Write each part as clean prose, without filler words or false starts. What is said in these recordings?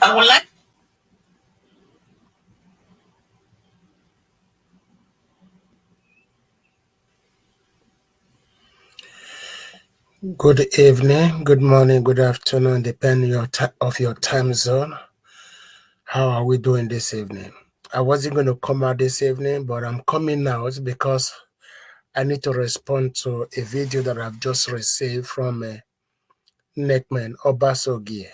I would like. Good evening, good morning, good afternoon, depending of your time zone. How are we doing this evening? I wasn't going to come out this evening, but I'm coming out because I need to respond to a video that I've just received from Nekpen Obasogie,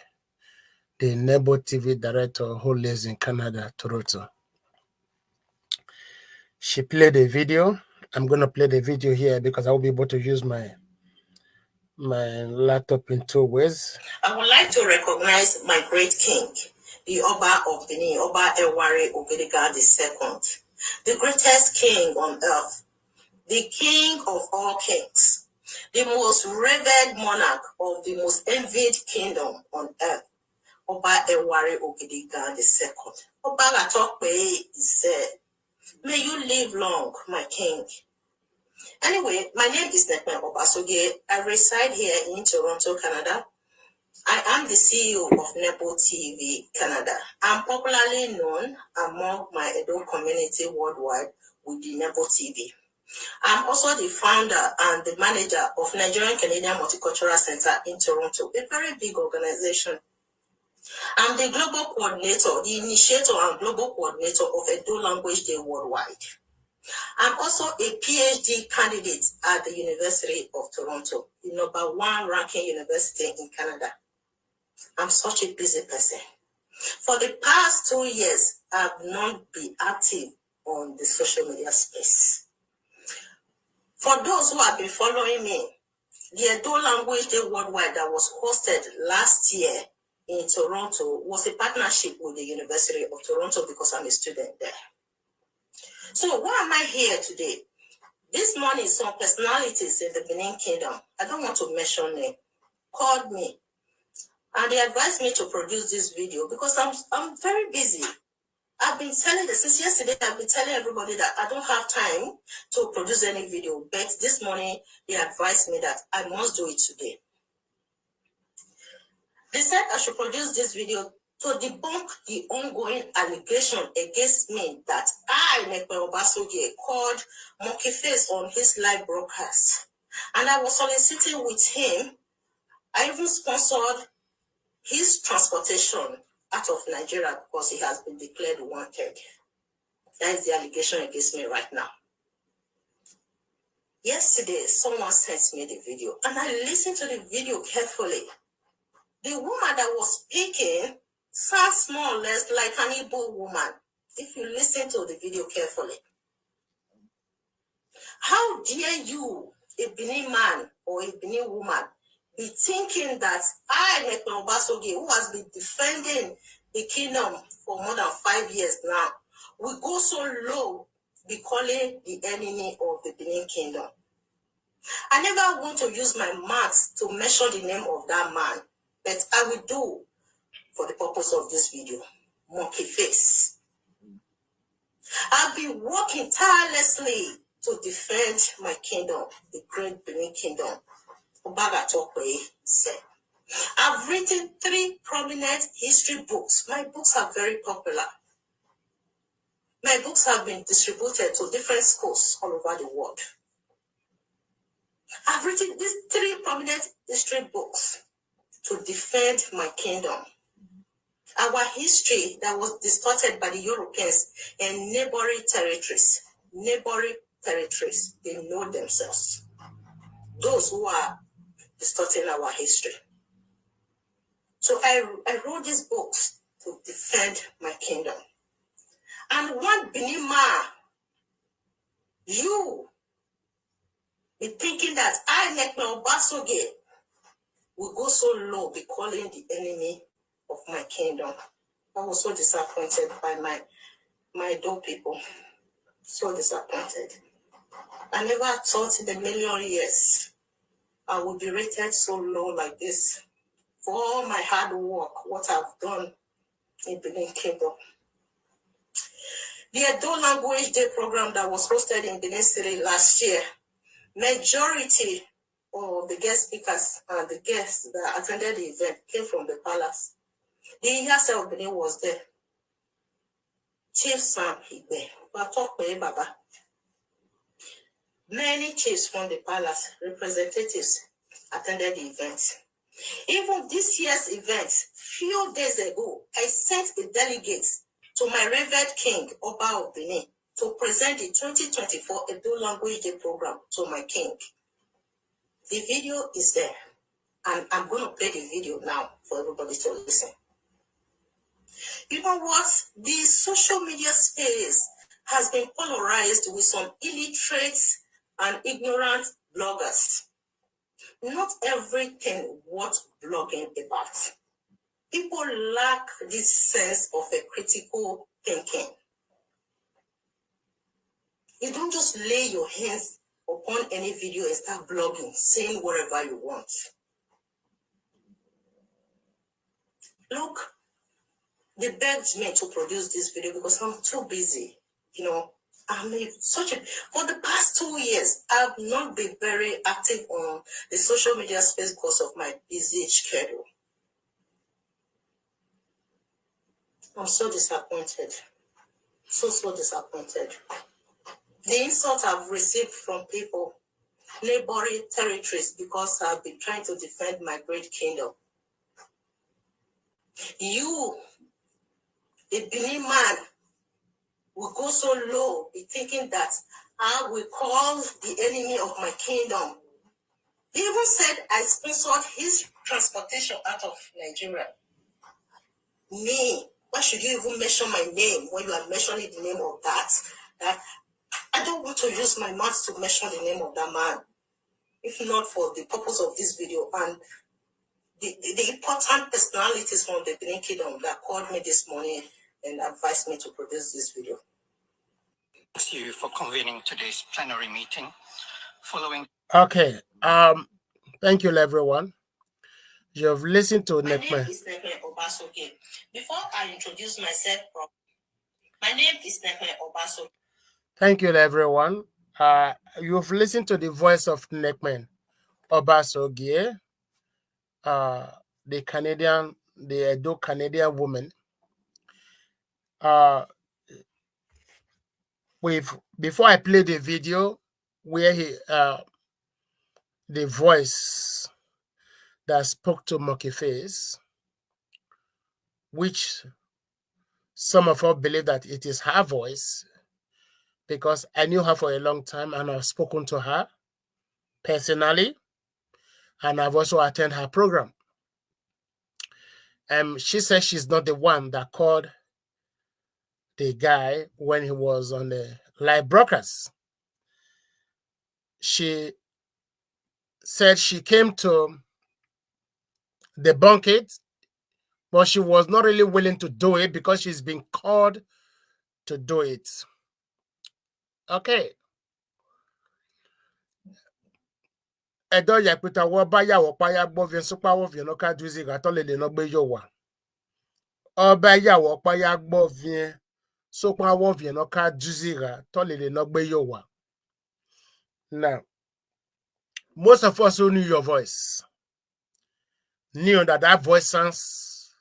the Nebo TV director who lives in Canada, Toronto. She played a video. I'm going to play the video here because I will be able to use my laptop in two ways. I would like to recognize my great king, the Oba of Benin, Oba Eware Ogedega II, the greatest king on earth, the king of all kings, the most revered monarch of the most envied kingdom on earth, Oba Eware Ogedega II. Oba Gatokwe said, "May you live long, my king." Anyway, my name is Nekpen Obasogie. I reside here in Toronto, Canada. I am the CEO of Nebo TV Canada. I'm popularly known among my Edo community worldwide with the Nebo TV. I'm also the founder and the manager of Nigerian Canadian Multicultural Center in Toronto, a very big organization. I'm the global coordinator, the initiator and global coordinator of Edo Language Day worldwide. I'm also a PhD candidate at the University of Toronto, the #1 ranking university in Canada. I'm such a busy person. For the past 2 years, I've not been active on the social media space. For those who have been following me, the Edo Language Day Worldwide that was hosted last year in Toronto was a partnership with the University of Toronto because I'm a student there. So why am I here today? This morning, some personalities in the Benin Kingdom, I don't want to mention them, called me and they advised me to produce this video because I'm very busy. I've been telling this since yesterday, I've been telling everybody that I don't have time to produce any video, but this morning they advised me that I must do it today. They said I should produce this video to debunk the ongoing allegation against me that I, Nekpen Obasogie, called Monkey Face on his live broadcast. And I was soliciting with him. I even sponsored his transportation out of Nigeria because he has been declared wanted. That is the allegation against me right now. Yesterday, someone sent me the video and I listened to the video carefully. The woman that was speaking sounds more or less like an Igbo woman if you listen to the video carefully. How dare you, a Benin man or a Benin woman, be thinking that I, Nekpen Obasogie, who has been defending the kingdom for more than 5 years now, will go so low, be calling the enemy of the Benin kingdom? I never want to use my mouth to mention the name of that man, but I will do for the purpose of this video. Monkey Face. I've been working tirelessly to defend my kingdom, the great Benin kingdom. Obagatokwe said. I've written 3 prominent history books. My books are very popular. My books have been distributed to different schools all over the world. I've written these 3 prominent history books to defend my kingdom. Our history that was distorted by the Europeans and neighboring territories. They know themselves. Those who are distorting our history. So I wrote these books to defend my kingdom. And one Benima, you be thinking that I, Nekpen Obasogie, will go so low, be calling the enemy of my kingdom. I was so disappointed by my Edo people. So disappointed. I never thought in a million years I would be rated so low like this for all my hard work, what I've done in Benin Kingdom. The Edo Language Day program that was hosted in Benin City last year, majority of the guest speakers and the guests that attended the event came from the palace. The Iyase of Benin was there. Chief Sam Igbe, Baba. Many chiefs from the palace, representatives, attended the event. Even this year's event, few days ago, I sent a delegate to my revered king, Oba of Benin, to present the 2024 Edo Language Day program to my king. The video is there, and I'm going to play the video now for everybody to listen. You know what? The social media space has been polarized with some illiterate and ignorant bloggers. Not everything worth blogging about. People lack this sense of a critical thinking. You don't just lay your hands upon any video and start blogging, saying whatever you want. Look, they begged me to produce this video because I'm too busy. You know, for the past 2 years, I've not been very active on the social media space because of my busy schedule. I'm so disappointed. So disappointed. The insult I've received from people, neighboring territories, because I've been trying to defend my great kingdom. You, the Benin man, will go so low, be thinking that I will call the enemy of my kingdom. They even said I sponsored his transportation out of Nigeria. Me, why should you even mention my name when you are mentioning the name of that? That I don't want to use my mouth to mention the name of that man, if not for the purpose of this video and the important personalities from the Benin Kingdom that called me this morning and advised me to produce this video. Thank you for convening today's plenary meeting. Following. Okay. Thank you, everyone. You have listened to Nekpen. My name is Nekpen Obasogie. Before I introduce myself, my name is Nekpen Obasogie. Thank you, everyone. You've listened to the voice of Nekpen Obasogie, the Edo Canadian woman. Before I play the video where the voice that spoke to Monkey Face, which some of us believe that it is her voice, because I knew her for a long time and I've spoken to her personally, and I've also attended her program. She says she's not the one that called the guy when he was on the live broadcast. She said she came to debunk it, but she was not really willing to do it because she's been called to do it. Okay. Edo yakuta wabaya wapaya bovien supa wovien no ka duzi gatole le no gbe yo wa. Obaya wapaya bovien supa wovien no ka duzi gatole le no gbe yo wa. Now, most of us who knew your voice knew that that voice sounds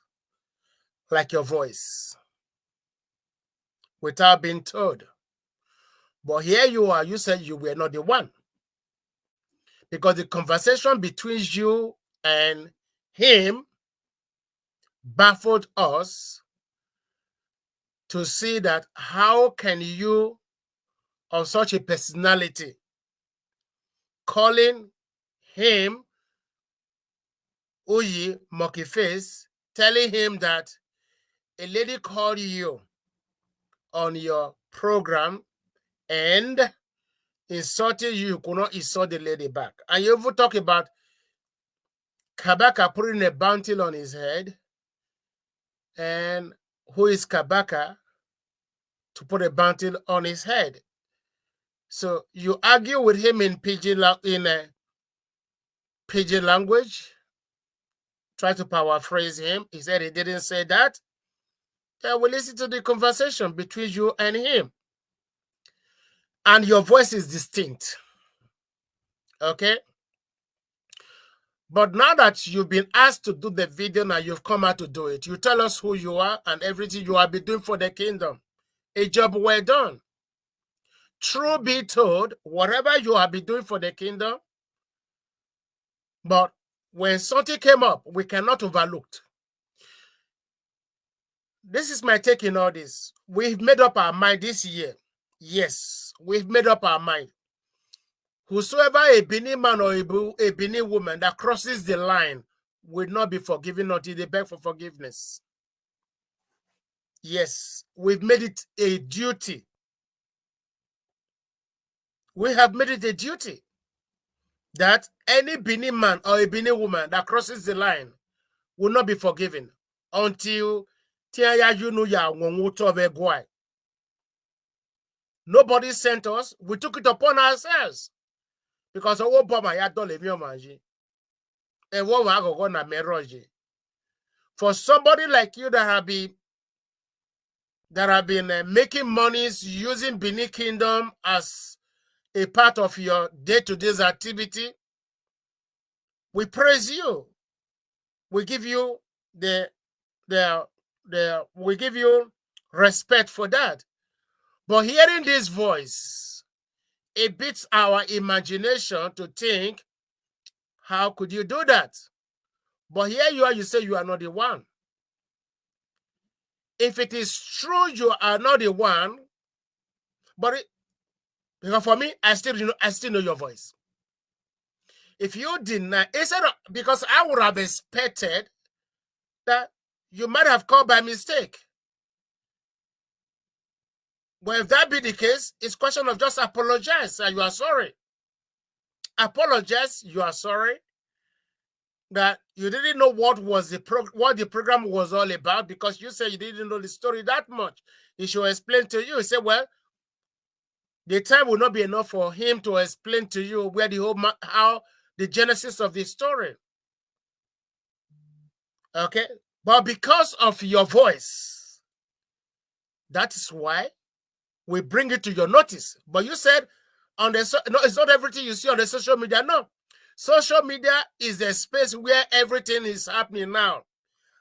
like your voice without being told. But here you are, you said you were not the one. Because the conversation between you and him baffled us to see that how can you, of such a personality, calling him Uyi Monkey Face, telling him that a lady called you on your program and insulted you, you could not insult the lady back. And you even talk about Kabaka putting a bounty on his head. And who is Kabaka to put a bounty on his head? So you argue with him in pidgin language, try to paraphrase him. He said he didn't say that. Yeah, we listen to the conversation between you and him. And your voice is distinct. Okay? But now that you've been asked to do the video, now you've come out to do it. You tell us who you are and everything you have been doing for the kingdom. A job well done. True be told, whatever you have been doing for the kingdom, but when something came up, we cannot overlook. This is my take in all this. We've made up our mind this year. Yes, we've made up our mind. Whosoever a Benin man or a Benin woman that crosses the line will not be forgiven until they beg for forgiveness. Yes, we've made it a duty. We have made it a duty that any Benin man or a Benin woman that crosses the line will not be forgiven until nobody sent us. We took it upon ourselves because of for somebody like you that have been making monies using Benin Kingdom as a part of your day-to-day activity, we praise you. We give you we give you respect for that. But hearing this voice, it beats our imagination to think, how could you do that? But here you are, you say you are not the one. If it is true you are not the one, but because for me, I still know your voice. If you deny, instead of, because I would have expected that you might have called by mistake. But if that be the case, it's a question of just apologize and you are sorry. Apologize, you are sorry that you didn't know what the program was all about because you said you didn't know the story that much. He should explain to you. He said, well, the time will not be enough for him to explain to you where how the genesis of the story. Okay? But because of your voice, that is why we bring it to your notice. But you said no, it's not everything you see on the social media. No. Social media is the space where everything is happening now.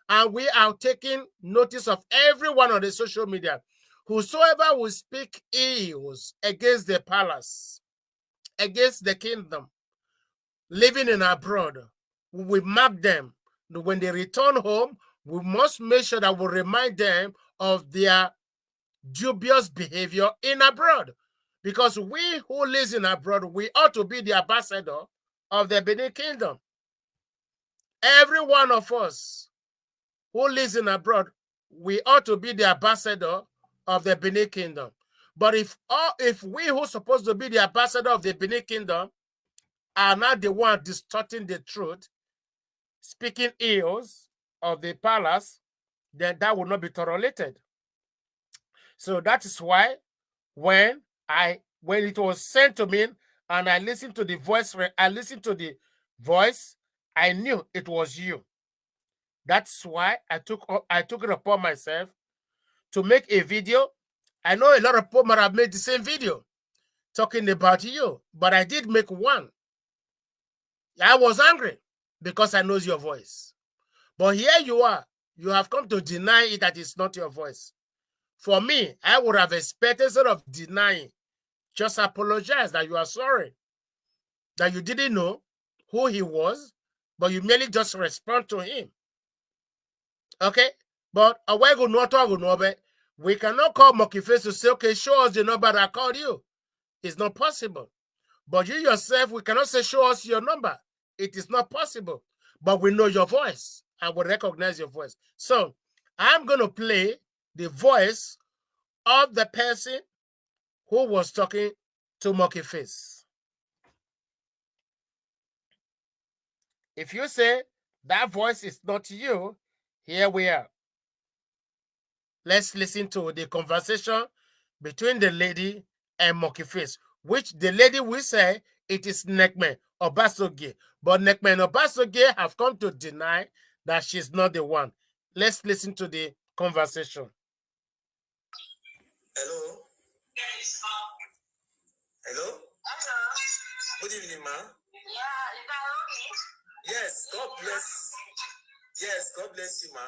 And we are taking notice of everyone on the social media. Whosoever will speak ills against the palace, against the kingdom, living in abroad, we mark them. When they return home, we must make sure that we remind them of their dubious behavior in abroad. Because we who live in abroad, we ought to be the ambassador of the Benin Kingdom. Every one of us who lives in abroad, we ought to be the ambassador of the Benin Kingdom. But if we who are supposed to be the ambassador of the Benin Kingdom are not the one distorting the truth, speaking ills of the palace, then that will not be tolerated. So that is why when it was sent to me and I listened to the voice, I knew it was you. That's why I took it upon myself to make a video. I know a lot of people might have made the same video talking about you, but I did make one. I was angry because I know your voice. But here you are. You have come to deny it that it's not your voice. For me, I would have expected, instead of denying, just apologize that you are sorry, that you didn't know who he was, but you merely just respond to him. Okay? But we cannot call Monkey Face to say, okay, show us the number that called you. It's not possible. But you yourself, we cannot say, show us your number. It is not possible. But we know your voice and we recognize your voice. So I'm going to play the voice of the person who was talking to Monkey Face. If you say that voice is not you, here we are. Let's listen to the conversation between the lady and Monkey Face, which the lady will say it is Nekpen Obasogie. But Nekpen Obasogie have come to deny that she's not the one. Let's listen to the conversation. Hello? Hello? Hello. Good evening, ma. Yeah, is that Romy? Yes, God bless. Yes, God bless you, man.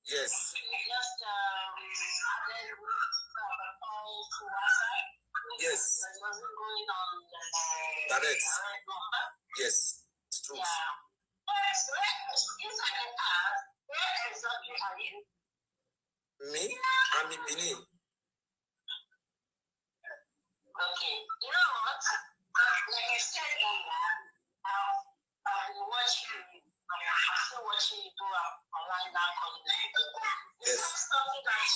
Yes. Yes. Direct. Yes, it's true. Me? I'm in Benin. Okay. You know what? Like I said earlier, I'm still watching you do online now. Yes. Something that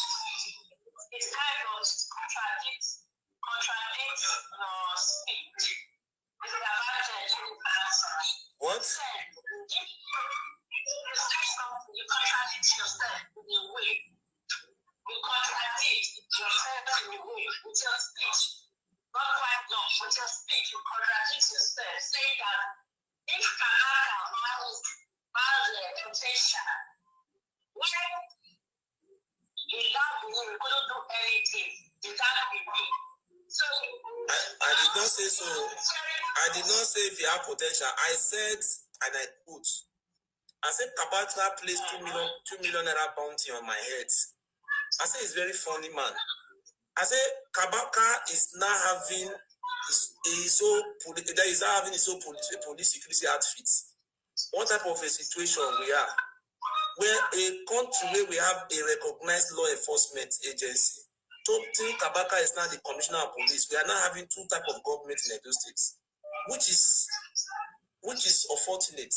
is kind of contradicts your speech. It's about what? You contradict yourself in a way. You contradict yourself in a way with your speech. Not quite long, with your speech, you contradict yourself, saying that if Kanaka has a potential, why in that belief we couldn't do anything without belief? So I did not say so. I did not say if you have potential. I said, and I said Kabaka placed 2 million naira bounty on my head. I said it's very funny, man. I said Kabaka is now having his own police security outfit. What type of a situation we are? Where a country where we have a recognized law enforcement agency. Totally Kabaka is now the commissioner of police. We are now having two types of government in Edo States, which is unfortunate.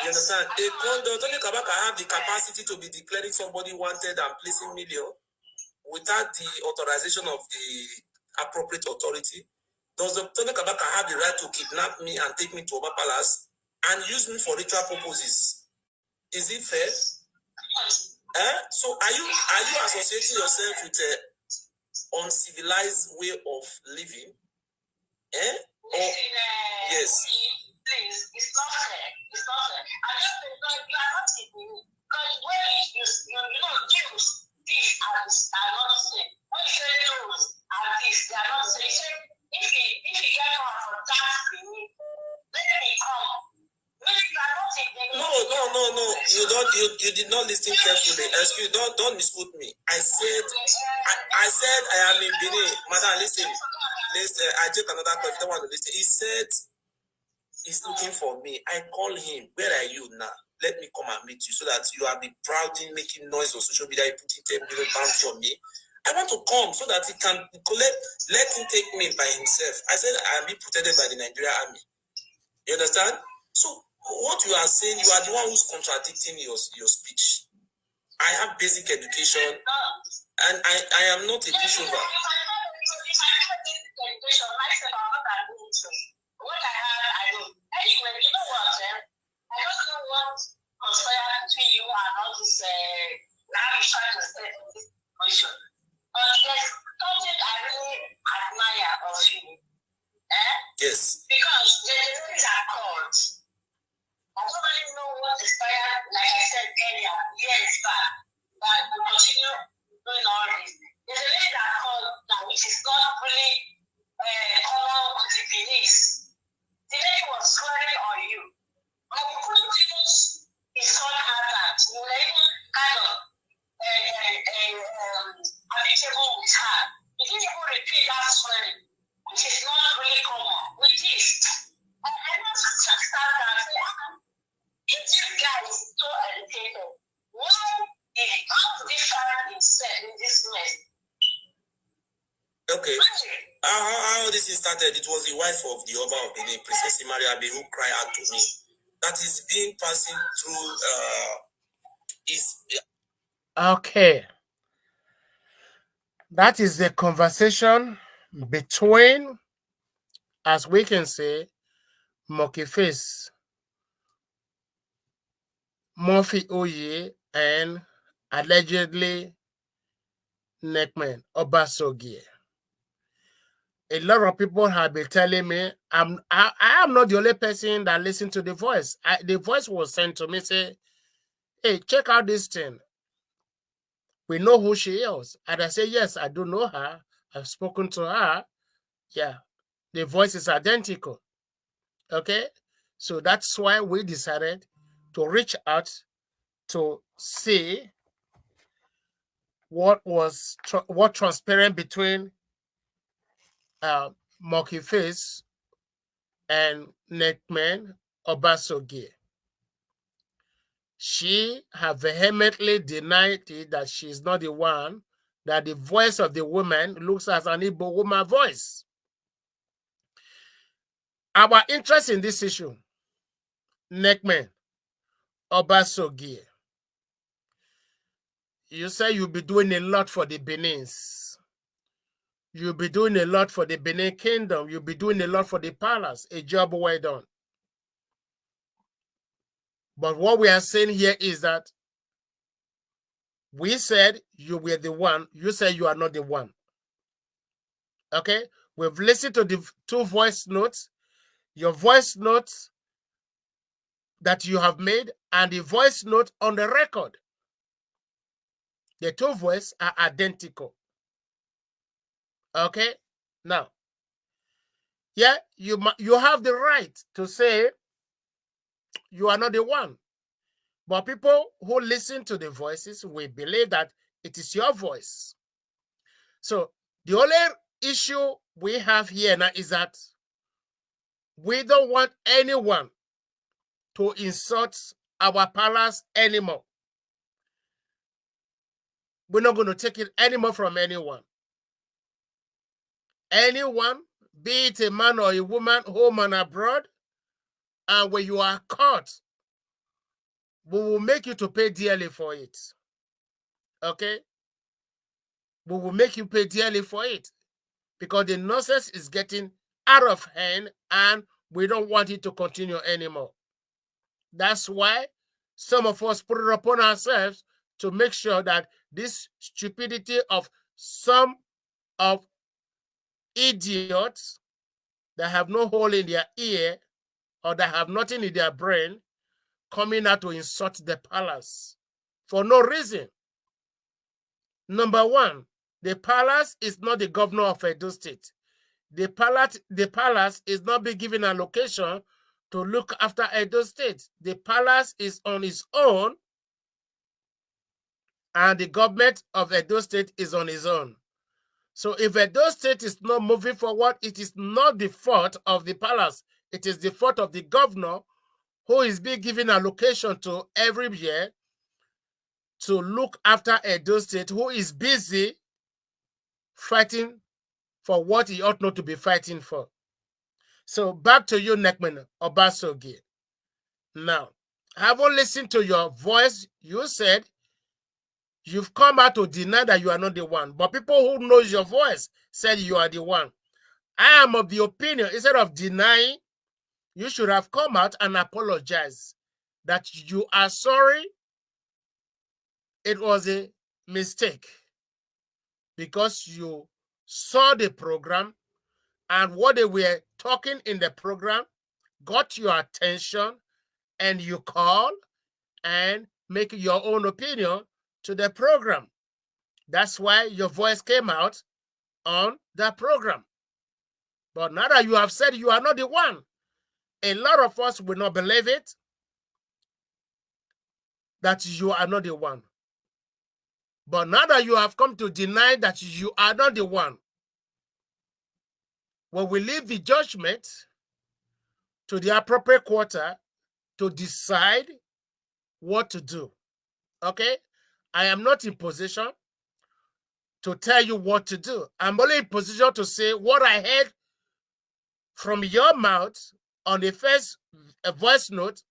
You understand? Totally Kabaka have the capacity to be declaring somebody wanted and placing million without the authorization of the appropriate authority. Does the Tony Kabaka have the right to kidnap me and take me to Oba Palace and use me for ritual purposes? Is it fair? So are you associating yourself with an uncivilized way of living? Yes. Please, it's not fair. It's not fair. I just think you are not taking me. Because when Jews, these are not the same. When you say Jews are this, they are not the same. If you get one for that me, let me come. No. You did not listen carefully. Excuse, don't misquote me. I said I am in Benin. Madam, listen. I took another question. Don't want to listen. He said he's looking for me. I call him. Where are you now? Let me come and meet you so that you are be proud in making noise on social media. You putting 10 million pounds for me. I want to come so that he can let him take me by himself. I said I'll be protected by the Nigerian army. You understand? So what you are saying, you are the one who's contradicting your speech. I have basic education and I am not a pushover. What I have, I know. Anyway, you know what? I don't know what conspire between you and all this. Now you're trying to stay in this position. But there's something I really admire of you. Yes. Because the things are called. I don't really know what inspired, like I said earlier, years back, but we continue doing all this. There's a lady that called now, which is not really common with the beliefs. The lady was swearing on you. But you couldn't even insult her that. You were even kind of habitual with her. You didn't even repeat that swearing, which is not really common with this. And I must start and say, if this guy is so educated, why how did he find himself in this mess? Okay. How this started, it was the wife of the Oba of Benin, Princess Imariabe, who cried out to me. That is being passing through Okay. That is the conversation between, as we can say, Monkey Face, Murphy Oye, and allegedly Nekpen, Obasogie. A lot of people have been telling me I am not the only person that listened to the voice. The voice was sent to me, say, hey, check out this thing. We know who she is. And I say, yes, I do know her. I've spoken to her. Yeah, the voice is identical. Okay, so that's why we decided to reach out to see what was what transparent between Monkey Face and Nekpen Obasogie. She has vehemently denied it that she is not the one, that the voice of the woman looks as an Igbo woman voice. Our interest in this issue, Nekpen Obasogie, you say you'll be doing a lot for the Benins. You'll be doing a lot for the Benin Kingdom. You'll be doing a lot for the palace. A job well done. But what we are saying here is that we said you were the one. You said you are not the one. Okay? We've listened to the 2 voice notes. Your voice notes that you have made and the voice note on the record. The 2 voices are identical. Okay? Now, yeah, you have the right to say you are not the one. But people who listen to the voices will believe that it is your voice. So the only issue we have here now is that we don't want anyone to insult our palace anymore. We're not going to take it anymore from anyone. Anyone, be it a man or a woman, home and abroad, and when you are caught, we will make you to pay dearly for it. Okay? We will make you pay dearly for it because the nonsense is getting out of hand and we don't want it to continue anymore. That's why some of us put it upon ourselves to make sure that this stupidity of some of idiots that have no hole in their ear or that have nothing in their brain coming out to insult the palace for no reason. Number one, the palace is not the governor of Edo State. The palace is not being given a location to look after Edo State. The palace is on its own, and the government of Edo State is on its own. So if Edo State is not moving forward, it is not the fault of the palace. It is the fault of the governor who is being given a location to every year to look after Edo State, who is busy fighting for what he ought not to be fighting for. So back to you, Nekpen Obasogie. Now, having listened to your voice, you said you've come out to deny that you are not the one. But people who knows your voice said you are the one. I am of the opinion, instead of denying, you should have come out and apologize that you are sorry. It was a mistake because you saw the program and what they were talking in the program got your attention and you call and make your own opinion to the program. That's why your voice came out on that program. But now that you have said you are not the one, a lot of us will not believe it, that you are not the one. But now that you have come to deny that you are not the one, when we leave the judgment to the appropriate quarter to decide what to do. Okay? I am not in position to tell you what to do. I'm only in position to say what I heard from your mouth on the first voice note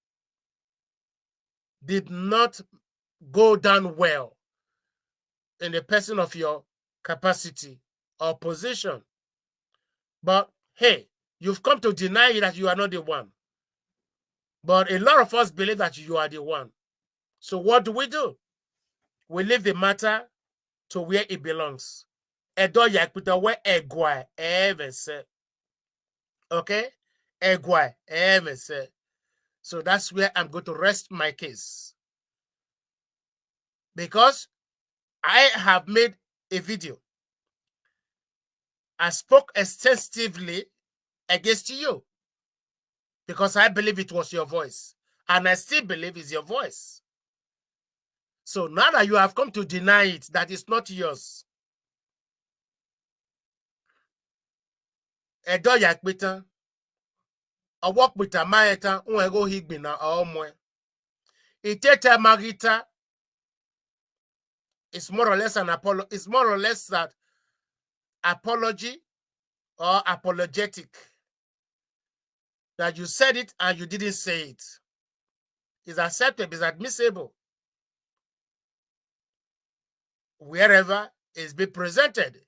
did not go down well in the person of your capacity or position. But hey, you've come to deny that you are not the one. But a lot of us believe that you are the one. So what do? We leave the matter to where it belongs. Edo yakputa where egwai ever said. Okay? Egwai ever said. So that's where I'm going to rest my case. Because I have made a video I spoke extensively against you because I believe it was your voice. And I still believe it's your voice. So now that you have come to deny it, that it's not yours. Edo yakbita, a walk with a maeta, unego higbina or mwe. Itete magita is more or less an apology. It's more or less that apology or apologetic. That you said it and you didn't say it. It's acceptable, it's admissible. Wherever it's been presented.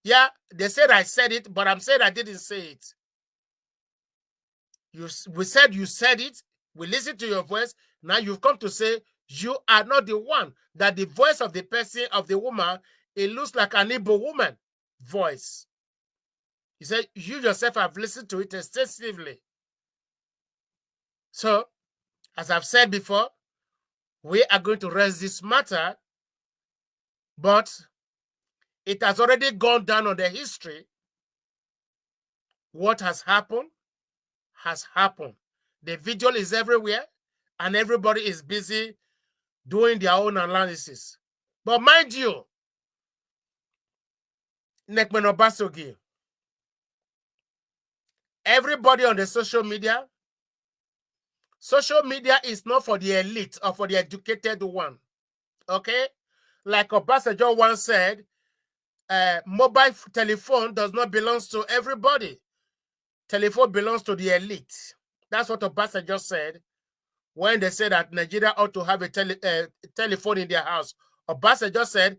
Yeah, they said I said it, but I'm saying I didn't say it. We said you said it. We listened to your voice. Now you've come to say you are not the one. That the voice of the person, of the woman, it looks like an Igbo woman voice. You said you yourself have listened to it extensively. So, as I've said before, we are going to raise this matter, but it has already gone down on the history. What has happened has happened. The video is everywhere, and everybody is busy doing their own analysis. But mind you, Nekpen Obasogie, everybody on the social media is not for the elite or for the educated one. Okay? Like Obasanjo once said, mobile telephone does not belong to everybody. Telephone belongs to the elite. That's what Obasanjo said when they said that Nigeria ought to have a telephone in their house. Obasanjo said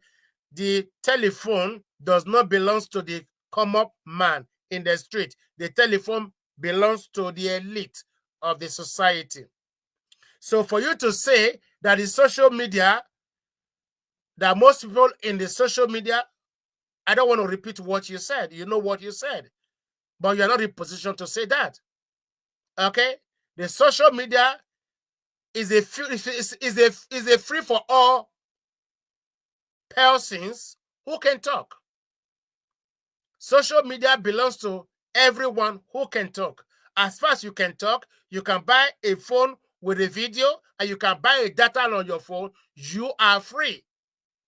the telephone does not belong to the common man in the street. The telephone belongs to the elite of the society. So for you to say that the social media, that most people in the social media, I don't want to repeat what you said. You know what you said. But you're not in position to say that. Okay? The social media is a free for all persons who can talk. Social media belongs to everyone who can talk. As far as you can talk, you can buy a phone with a video and you can buy a data on your phone. You are free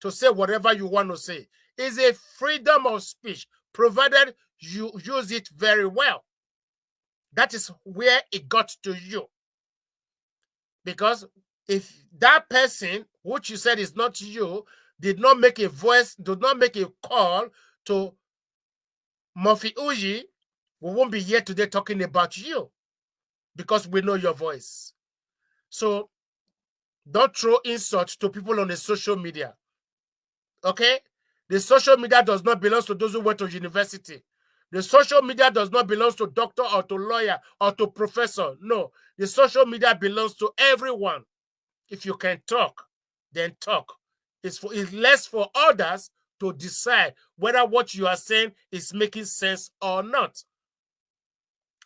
to say whatever you want to say. It's a freedom of speech, provided you use it very well. That is where it got to you. Because if that person, which you said is not you, did not make a call to Murphy Uji, we won't be here today talking about you because we know your voice. So don't throw insults to people on the social media. Okay? The social media does not belong to those who went to university. The social media does not belong to doctor or to lawyer or to professor. No, the social media belongs to everyone. If you can talk, then talk. It's less for others to decide whether what you are saying is making sense or not.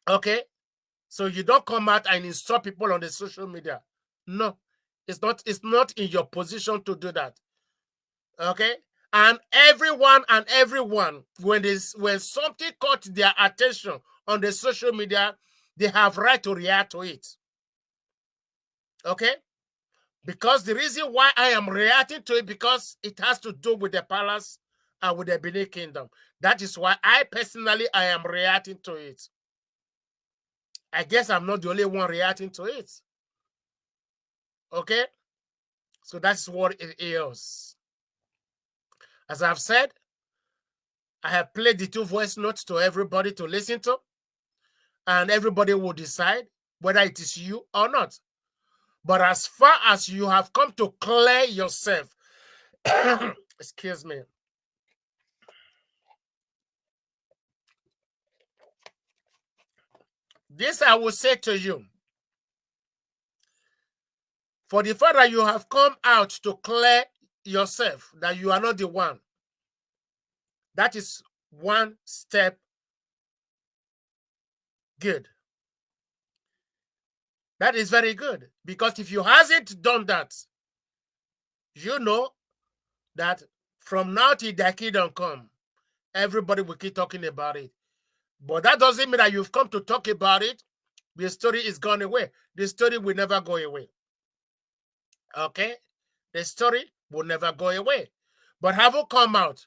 Okay? So you don't come out and insult people on the social media. No, it's not in your position to do that. Okay? And everyone, when something caught their attention on the social media, they have right to react to it. Okay? Because the reason why I am reacting to it, because it has to do with the palace and with the Benin Kingdom. That is why I am reacting to it. I guess I'm not the only one reacting to it. Okay? So that's what it is. As I've said, I have played the 2 voice notes to everybody to listen to, and everybody will decide whether it is you or not. But as far as you have come to clear yourself, excuse me, this I will say to you, for the fact that you have come out to clear yourself, that you are not the one, that is one step good. That is very good. Because if you hasn't done that, you know that from now till thy kingdom come, Everybody will keep talking about it. But that doesn't mean that you've come to talk about it. The story is gone away. The story will never go away. Okay? The story will never go away. But have you come out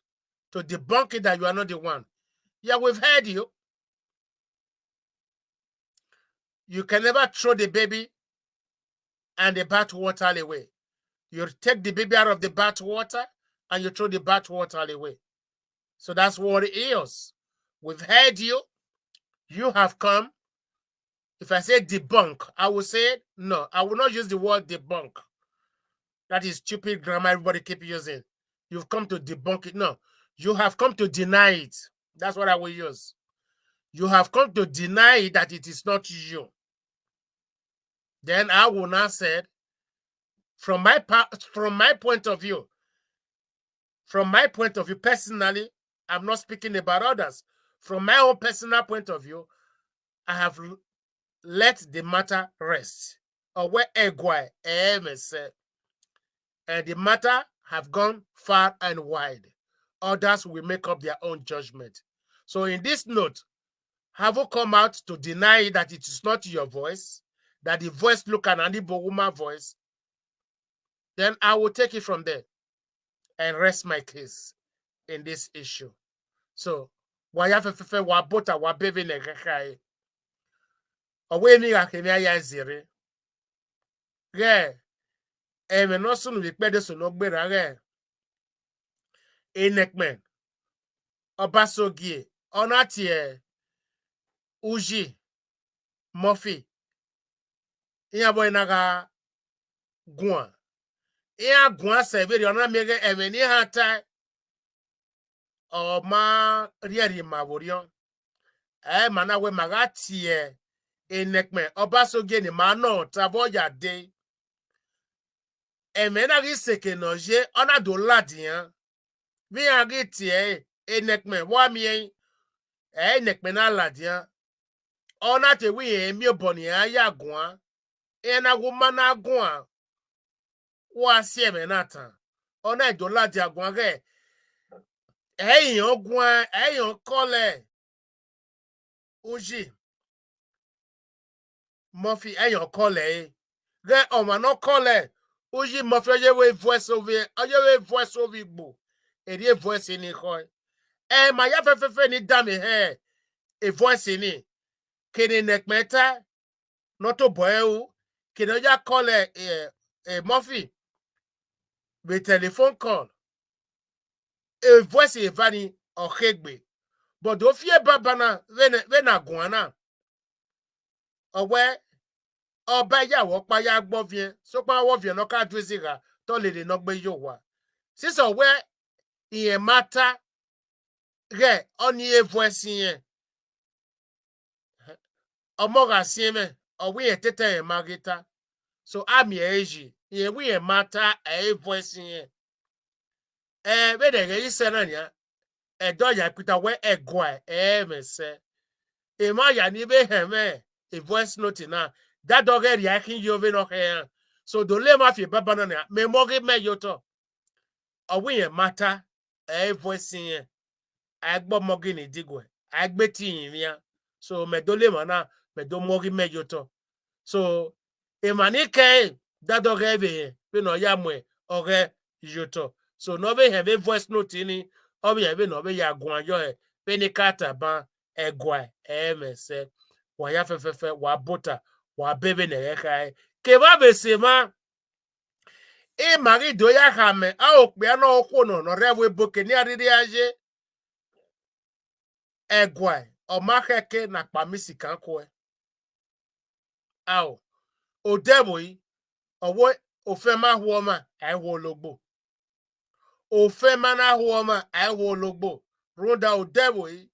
to debunk it that you are not the one? Yeah, we've heard you. You can never throw the baby and the bath water away. You take the baby out of the bath water and you throw the bath water away. So that's what it is. We've heard you. You have come. If I say debunk, I will say no. I will not use the word debunk. That is stupid grammar everybody keep using. You've come to debunk it. No, you have come to deny it. That's what I will use. You have come to deny that it is not you. Then I will now say, from my point of view, personally, I'm not speaking about others. From my own personal point of view, I have let the matter rest. Or where Egwai, and the matter have gone far and wide. Others will make up their own judgment. So in this note, have you come out to deny that it is not your voice, that the voice look an Igbo woman voice? Then I will take it from there and rest my case in this issue. So, wayafefefe wabota wabeve negekai. Owe mi akenya ya zire. Ge, eme no sunu wikpede sunu gbera ge. Nekpen. Obasogie. Onatie. Uji. Mofi. Iya boy naga guan. Iya guan severi ona mege eme ni hata. O ma rieri maborion. Mana we magatie. Nekpen. Obasogie ni mano tabo ya de. Emena gi seke noje ona do ladian. Vi agi tie Nekpen wa mi Nekpen na ladian. Ona te wi mi oboni ya gwan. Ena woman na gwan. Wa si emenata. Ona do ladian gwan ge. Eyan gwan, eyan kole. Uji. Mofi eyan kole. Ge oma no kole. Uji mofi oyewe voice over. Oyewe voice over Igbo. Eri voice ni koy. Ma ya fefefe ni dami he. E voice ni. Kene Nekpen noto boeu. Kene ya kole Mofi. With telephone call. E voice e vani okegbe. But do fie babana vena guana. Owe oba ya wokpa ya gbovien. So pa wovien no ka dwezira. To lele no gbe yo wa. Sis owe iye mata re oni e voice yen. Omoga sieme. Owe e tete e magita. So ami eji. Iye we mata e voice yen. Vede ge isenanya. Edo ya kuta we egwa mese. Ema ya ni be heme a voice note na. That dog reaction you no here. So do le ma fi baba na me mogi me yoto. Owe mata e voice yen. Agbo mogi ni digwe. Agbeti yin ya. So me do le ma na me do mogi me yoto. So emani ke that dog be no ya mwe ore yoto. So no be have voice note ni obi ebe no be ya gwan yo e pe ni kata ban egwa mese wa ya fefefe wa bota wa bebe ne yekai ke ba be se ma e mari do ya hame a o pe na okwo no rewe boke ni ariri aje egwa o ma keke na pa misika ko e ao o debo yi owo ofe ma huo ma ai wo logbo ofe ma na huo ma ai wo logbo Ronda o debo yi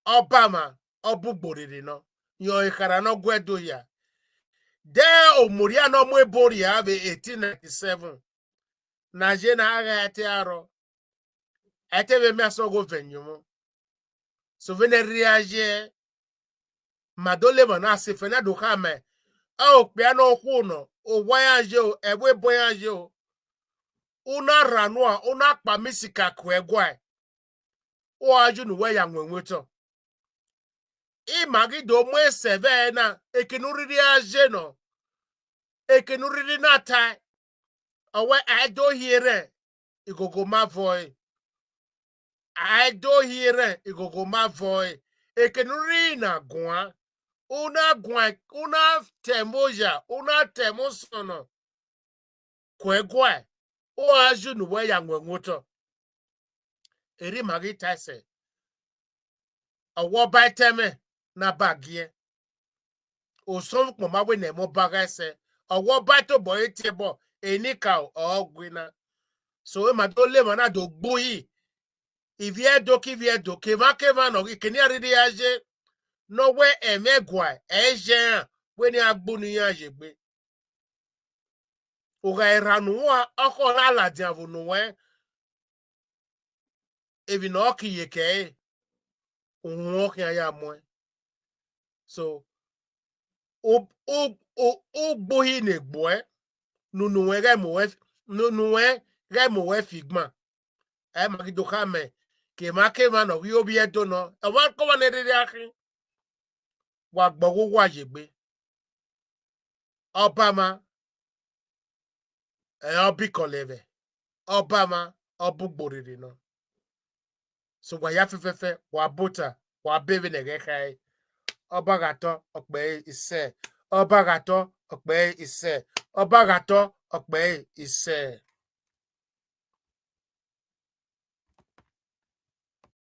Obama obugboriri no yo ikara no gwedo ya de omoria no mo ebori ya be 1897 na je na agha ate aro ate be mi asogo venyumo so vene riage madole bona se fena do kame o pe na okwu no o waya je o ebo boya je o una ranua una pamisika kwegwa o aju nu we ya nwenweto imagido mwe seve na ekenuriri aje no ekenuriri na tai owe ado here igogo mavoy ado here igogo mavoy ekenuriri na gwa una temoja una temosono kwegwa o aju nu we ya nwenweto eri magi tase owo baiteme na bagie o so poma we na mo bagase owo baito boy tiebo enika ogwina so e ma do le mana do gboyi ivie do ke va no kini aridi aje no we emegwa eje we ni agbonu yan yegbe o ga iranu wa oko la la diavu no we evi no kiyeke ohun okin ya mo so o gboyi ne gbo nunu we remo we figma e ma ki do kame ke ma ke ma no wi obi edo no e wa ko na dede akin wa gbogo wa yegbe obama e obi koleve obama obugboriri no so wa ya fefefe wa bota wa bebe ne ge kai obagato okpe ise obagato okpe ise obagato okpe ise